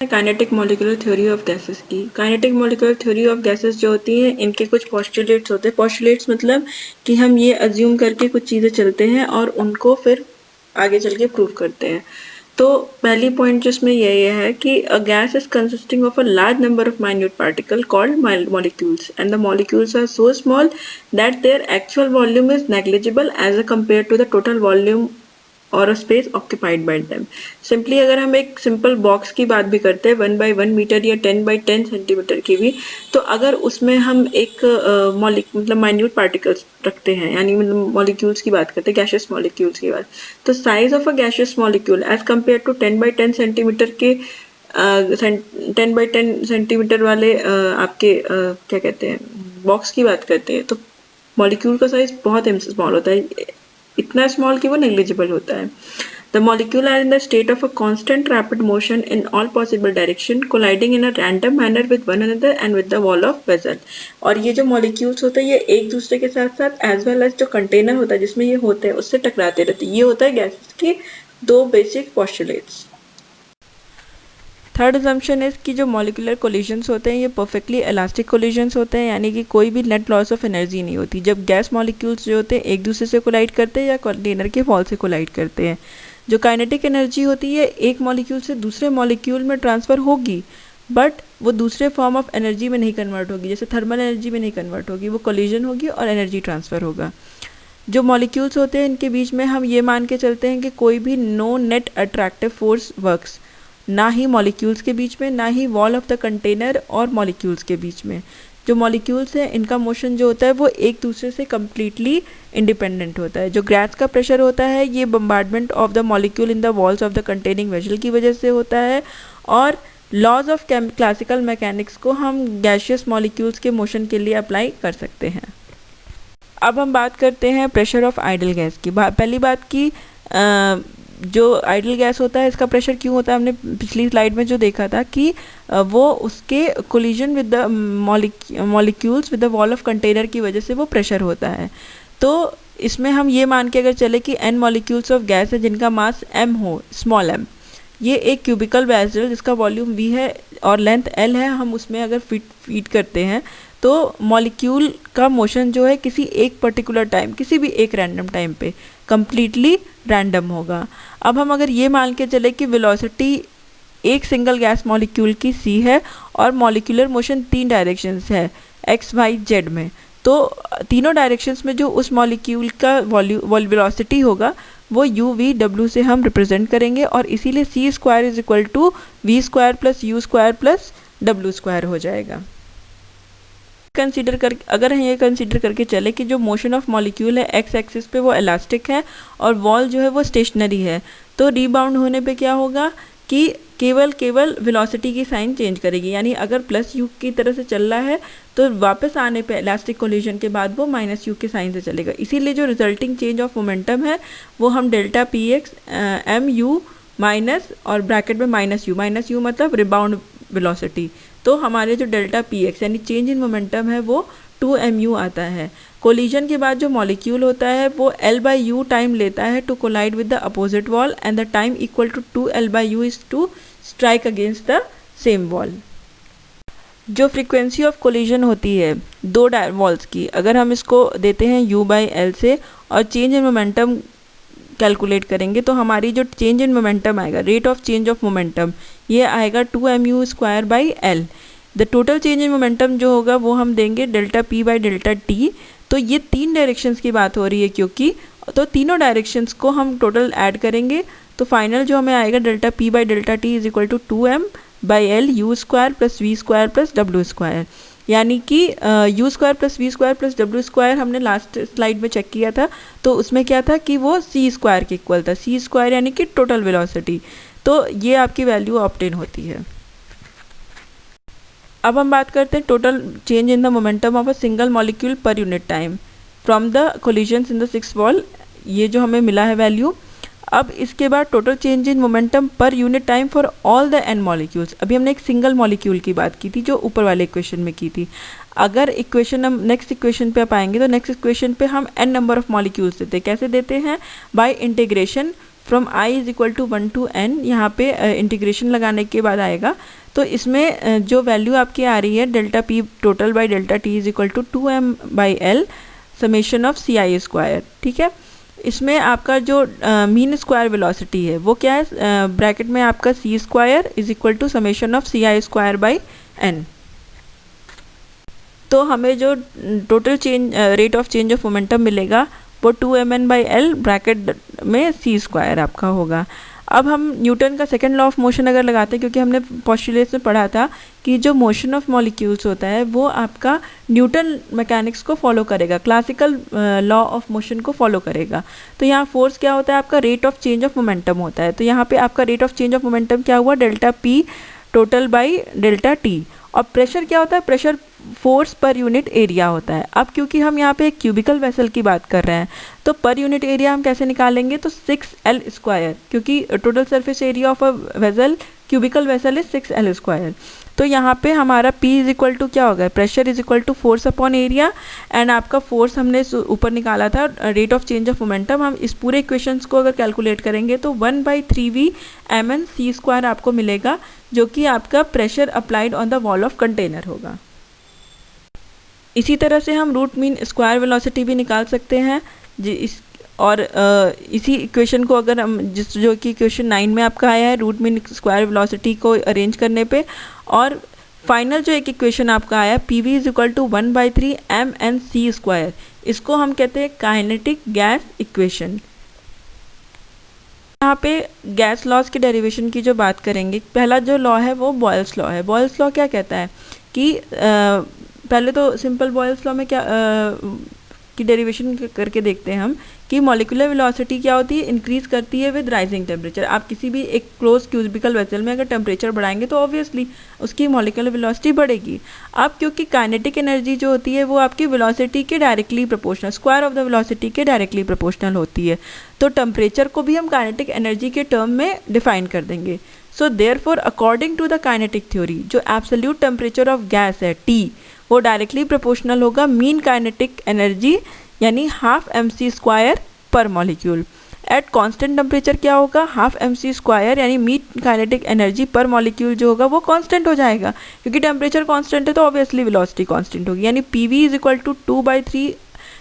Kinetic molecular theory of gases की। Kinetic molecular theory of gases जो होती हैं इनके कुछ पोस्टुलेट्स होते हैं। पोस्टुलेट्स मतलब कि हम ये अज्यूम करके कुछ चीज़ें चलते हैं और उनको फिर आगे चल के प्रूव करते हैं। तो पहली पॉइंट जिसमें ये है कि a gas is consisting of a large number of minute particle called molecules and the molecules are so small that their actual volume is negligible as a compare to the total volume और space occupied by them. Simply अगर हम एक simple box की बात भी करते हैं 1 by 1 metre या 10 by 10 सेंटीमीटर की भी, तो अगर उसमें हम एक मतलब माइन्यूट पार्टिकल्स रखते हैं, यानी मॉलिक्यूल्स की बात करते हैं, गैशियस मॉलिक्यूल्स की बात, तो size of a gaseous molecule as compared to 10 by 10 centimetre के 10 by 10 सेंटीमीटर वाले आपके क्या कहते हैं बॉक्स की बात करते हैं, तो मॉलिक्यूल का साइज बहुत स्मॉल होता है, इतना स्मॉल कि वो नेग्लिजिबल होता है। The molecule are in the state of a constant rapid motion in all possible direction colliding in a random manner with one another and with the wall of vessel. और ये जो molecules होते हैं ये एक दूसरे के साथ साथ एज वेल एज जो कंटेनर होता है जिसमें ये होते हैं उससे टकराते रहते हैं। ये होता है गैसेस के दो basic postulates. Third assumption is कि जो मॉलिकुलर कोलिजन्स होते हैं ये परफेक्टली इलास्टिक कोलिजन्स होते हैं, यानी कि कोई भी नेट लॉस ऑफ एनर्जी नहीं होती जब गैस मॉलिक्यूल्स जो होते हैं एक दूसरे से कोलाइड करते हैं या कंटेनर के वॉल से कोलाइड करते हैं। जो काइनेटिक एनर्जी होती है एक मॉलिक्यूल से दूसरे मॉलिक्यूल में ट्रांसफ़र होगी, बट वो दूसरे फॉर्म ऑफ एनर्जी में नहीं कन्वर्ट होगी, जैसे थर्मल एनर्जी में नहीं कन्वर्ट होगी, वो कोलिजन होगी और एनर्जी ट्रांसफ़र होगा। जो मॉलिक्यूल्स होते हैं इनके बीच में हम ये मान के चलते हैं कि कोई भी no net attractive force works, ना ही मॉलिक्यूल्स के बीच में ना ही वॉल ऑफ द कंटेनर और मॉलिक्यूल्स के बीच में। जो मॉलिक्यूल्स हैं इनका मोशन जो होता है वो एक दूसरे से कम्प्लीटली इंडिपेंडेंट होता है। जो गैस का प्रेशर होता है ये bombardment of the molecule in the walls of the containing vessel की वजह से होता है, और लॉज ऑफ क्लासिकल मैकेनिक्स को हम गैशियस मॉलिक्यूल्स के मोशन के लिए अप्लाई कर सकते हैं। अब हम बात करते हैं प्रेशर ऑफ आइडल गैस की। पहली बात की जो आइडल गैस होता है इसका प्रेशर क्यों होता है, हमने पिछली स्लाइड में जो देखा था कि वो उसके collision with the molecules with the wall of container की वजह से वो प्रेशर होता है। तो इसमें हम ये मान के अगर चले कि n मॉलिक्यूल्स ऑफ गैस है जिनका मास m हो, स्मॉल m, ये एक क्यूबिकल वेसल जिसका वॉल्यूम v है और लेंथ l है, हम उसमें अगर फीड करते हैं तो मॉलिक्यूल का मोशन जो है किसी एक पर्टिकुलर टाइम, किसी भी एक रैंडम टाइम पे कम्प्लीटली रैंडम होगा। अब हम अगर ये मान के चले कि वेलोसिटी एक सिंगल गैस मॉलिक्यूल की c है और मॉलिक्यूलर मोशन 3 डायरेक्शंस है x, y, z में, तो तीनों डायरेक्शंस में जो उस मॉलिक्यूल का वेलोसिटी होगा वो u v w से हम रिप्रेजेंट करेंगे, और इसीलिए c square is equal to v square plus u square plus w square हो जाएगा। अगर हम ये कंसीडर करके चले कि जो मोशन ऑफ मॉलिक्यूल है एक्स एक्सिस पे वो इलास्टिक है और वॉल जो है वो स्टेशनरी है, तो रीबाउंड होने पे क्या होगा कि केवल वेलोसिटी की साइन चेंज करेगी, यानी अगर प्लस यू की तरह से चल रहा है तो वापस आने पे इलास्टिक कोलिजन के बाद वो माइनस यू के साइन से चलेगा। इसीलिए जो रिजल्टिंग चेंज ऑफ मोमेंटम है वो हम delta P X M U minus और ब्रैकेट में माइनस यू मतलब रिबाउंड वेलोसिटी, तो हमारे जो डेल्टा पी एक्स यानी चेंज इन मोमेंटम है वो 2mu आता है। कोलिजन के बाद जो मॉलिक्यूल होता है वो l/u टाइम लेता है to collide with the opposite wall and the time equal to 2l/u is to strike against the same wall. जो फ्रीक्वेंसी ऑफ कोलिजन होती है दो वॉल्स की, अगर हम इसको देते हैं u/l से और चेंज इन मोमेंटम कैलकुलेट करेंगे तो हमारी जो चेंज इन मोमेंटम आएगा, rate of change of momentum, ये आएगा 2mu square by l। The total change in momentum जो होगा वो हम देंगे delta p by delta t। तो ये 3 डायरेक्शंस की बात हो रही है क्योंकि, तो तीनों डायरेक्शंस को हम टोटल ऐड करेंगे तो फाइनल जो हमें आएगा delta p by delta t is equal to 2m by l u square plus v square plus w square, यानी कि u square plus v square plus w square हमने लास्ट स्लाइड में check किया था तो उसमें क्या था कि वो c स्क्वायर के इक्वल था, c स्क्वायर यानी कि टोटल वेलोसिटी, तो ये आपकी वैल्यू ऑब्टेन होती है। अब हम बात करते हैं total change in the momentum of a single molecule per unit time from the collisions in the six wall, ये जो हमें मिला है वैल्यू। अब इसके बाद total change in momentum per unit time for all the n molecules. अभी हमने एक सिंगल मॉलिक्यूल की बात की थी जो ऊपर वाले इक्वेशन में की थी। अगर इक्वेशन हम नेक्स्ट इक्वेशन पे पाएंगे तो नेक्स्ट इक्वेशन पे हम n नंबर ऑफ मॉलिक्यूल्स देते हैं। कैसे देते हैं? By integration from I is equal to 1 to n, यहाँ पे इंटीग्रेशन लगाने के बाद आएगा। तो इसमें जो वैल्यू आपकी आ रही है delta P total by delta T is equal to 2m/l summation of C I square. ठीक है, इसमें आपका जो मीन स्क्वायर वेलोसिटी है वो क्या है, ब्रैकेट में आपका C square is equal to summation of C I square by N. तो हमें जो total change rate of change of momentum मिलेगा वो 2mn/l ब्रैकेट में सी स्क्वायर आपका होगा। अब हम न्यूटन का सेकंड लॉ ऑफ मोशन अगर लगाते हैं, क्योंकि हमने पोस्टुलेट्स में पढ़ा था कि जो मोशन ऑफ मॉलिक्यूल्स होता है वो आपका न्यूटन मैकेनिक्स को फॉलो करेगा, क्लासिकल लॉ ऑफ मोशन को फॉलो करेगा। तो यहाँ फोर्स क्या होता है, आपका rate of change of momentum होता है। तो यहाँ पे आपका rate of change of momentum क्या हुआ, delta P total by delta T. और प्रेशर क्या होता है, pressure force per unit area होता है। अब क्योंकि हम यहाँ पे एक क्यूबिकल वेसल की बात कर रहे हैं तो पर यूनिट एरिया हम कैसे निकालेंगे, तो 6l स्क्वायर, क्योंकि total surface area of a vessel cubical vessel is 6l square. तो यहाँ पे हमारा P इज इक्वल टू क्या होगा, pressure is equal to force upon area, and आपका फोर्स हमने ऊपर निकाला था rate of change of momentum. हम इस पूरे इक्वेशंस को अगर कैलकुलेट करेंगे तो 1/3v mn c स्क्वायर आपको मिलेगा, जो कि आपका pressure applied on the wall of container होगा। इसी तरह से हम रूट मीन स्क्वायर वेलोसिटी भी निकाल सकते हैं और इसी इक्वेशन को अगर हम जो कि क्वेश्चन 9 में आपका आया है, रूट मीन स्क्वायर वेलोसिटी को अरेंज करने पे, और फाइनल जो एक इक्वेशन आपका आया P V is equal to 1/3 mn c square, इसको हम कहते हैं काइनेटिक गैस इक्वेशन। यहाँ पे गैस लॉज के डेरिवेशन की जो बात करेंगे, पहला जो लॉ है वो बॉयल्स लॉ है। बॉयल्स लॉ क्या कहता है कि पहले तो सिंपल बॉयल्स लॉ में क्या की डेरिवेशन करके देखते हैं हम कि मॉलिक्यूलर वेलोसिटी क्या होती है, इंक्रीज करती है विद राइजिंग टेम्परेचर। आप किसी भी एक क्लोज क्यूबिकल वेसल में अगर टेम्परेचर बढ़ाएंगे तो ऑब्वियसली उसकी मॉलिक्यूलर वेलोसिटी बढ़ेगी। अब क्योंकि काइनेटिक एनर्जी जो होती है वो आपकी वेलोसिटी के directly proportional, square of the velocity के डायरेक्टली प्रोपोर्शनल होती है, तो टेम्परेचर को भी हम काइनेटिक एनर्जी के टर्म में डिफाइन कर देंगे। So therefore according to the kinetic theory, जो एब्सोल्यूट टेम्परेचर ऑफ गैस है T, वो डायरेक्टली प्रोपोर्शनल होगा मीन काइनेटिक एनर्जी यानी half mc square per molecule. At constant temperature क्या होगा, हाफ mc स्क्वायर यानी mean kinetic energy per molecule जो होगा वो कांस्टेंट हो जाएगा, क्योंकि टेम्परेचर कांस्टेंट है तो ऑब्वियसली वेलोसिटी कांस्टेंट होगी। यानी pv इज इक्वल टू 2/3,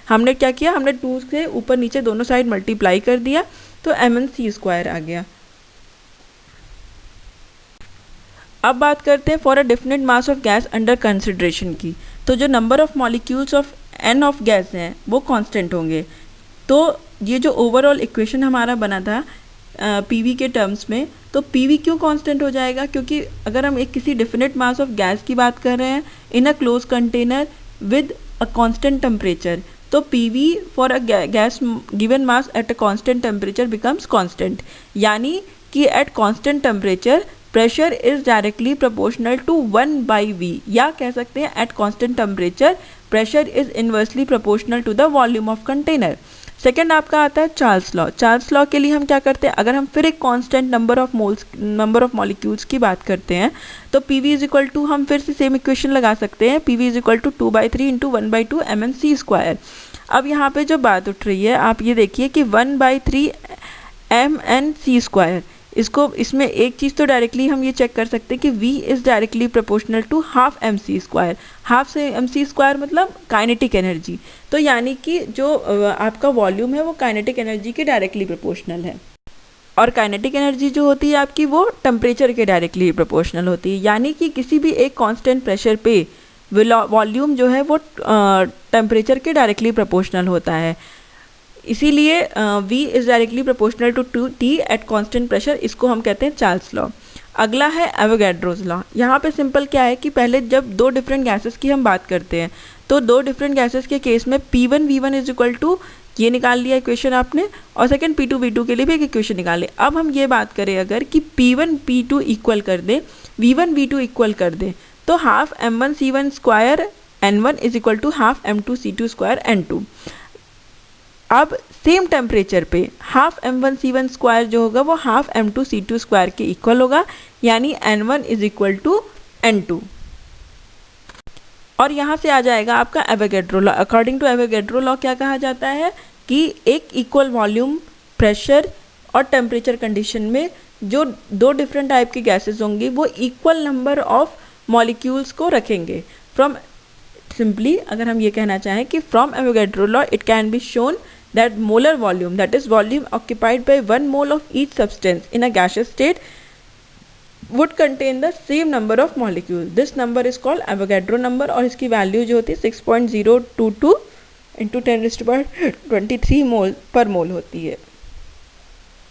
हमने क्या किया, हमने 2 से ऊपर नीचे दोनों साइड मल्टीप्लाई कर दिया तो mn c स्क्वायर आ गया। अब बात करते हैं for a definite mass of gas under consideration की। तो जो number of molecules of n of gas हैं वो कांस्टेंट होंगे। तो ये जो ओवरऑल इक्वेशन हमारा बना था पीवी के टर्म्स में, तो पीवी क्यों कांस्टेंट हो जाएगा, क्योंकि अगर हम एक किसी डेफिनेट मास ऑफ गैस की बात कर रहे हैं in a close container with a constant temperature, तो PV for a gas given mass at a constant temperature becomes constant. यानी कि at constant temperature pressure is directly proportional to 1/v, या कह सकते हैं at constant temperature pressure is inversely proportional to the volume of container. Second आपका आता है Charles law. Charles law के लिए हम क्या करते हैं, अगर हम फिर एक कांस्टेंट नंबर ऑफ मॉलिक्यूल्स की बात करते हैं तो पीवी इज इक्वल टू, हम फिर से सेम इक्वेशन लगा सकते हैं, PV is equal to 2/3 into 1/2 mn c square. अब यहाँ पे जो बात उठ रही है आप ये देखिए कि 1/3 mn c स्क्वायर, इसमें एक चीज़ तो डायरेक्टली हम ये चेक कर सकते हैं कि v is directly proportional to half mc square. Half से mc स्क्वायर मतलब काइनेटिक एनर्जी, तो यानी कि जो आपका वॉल्यूम है वो काइनेटिक एनर्जी के डायरेक्टली प्रोपोर्शनल है, और काइनेटिक एनर्जी जो होती है आपकी वो टेम्परेचर के डायरेक्टली प्रोपोर्शनल होती है। यानी कि किसी भी एक कांस्टेंट प्रेशर पे वॉल्यूम जो है वो टेम्परेचर के डायरेक्टली प्रोपोर्शनल होता है, इसीलिए v is directly proportional to T at constant pressure, इसको हम कहते हैं चार्ल्स लॉ। अगला है एवोगैड्रोस लॉ। यहाँ पे सिंपल क्या है कि पहले जब दो डिफरेंट गैसेस की हम बात करते हैं तो दो डिफरेंट गैसेस के केस में P1 V1 is equal to, ये निकाल लिया इक्वेशन आपने, और सेकंड P2 V2 के लिए भी एक इक्वेशन निकाल ले। अब हम ये बात करें अगर कि P1 P2 इक्वल कर दे, V1 V2 इक्वल कर दे, तो half m1 c1 square n1 is equal to half m2 c2 square n2। अब सेम टेम्परेचर पे हाफ m1 c1 स्क्वायर जो होगा वो हाफ m2 c2 स्क्वायर के इक्वल होगा, यानी n1 is equal to n2। और यहाँ से आ जाएगा आपका Avogadro law. According to Avogadro law क्या कहा जाता है कि एक इक्वल वॉल्यूम प्रेशर और टेम्परेचर कंडीशन में जो दो डिफरेंट टाइप की गैसेस होंगी वो इक्वल नंबर ऑफ मॉलिक्यूल्स को रखेंगे। फ्रॉम सिंपली अगर हम ये कहना चाहें कि from Avogadro law it can be shown that molar volume, that is volume occupied by 1 mole of each substance in a gaseous state, would contain the same number of molecules. This number is called Avogadro number और इसकी value जो होती है 6.022 into 10⁻23 मोल पर मोल होती है।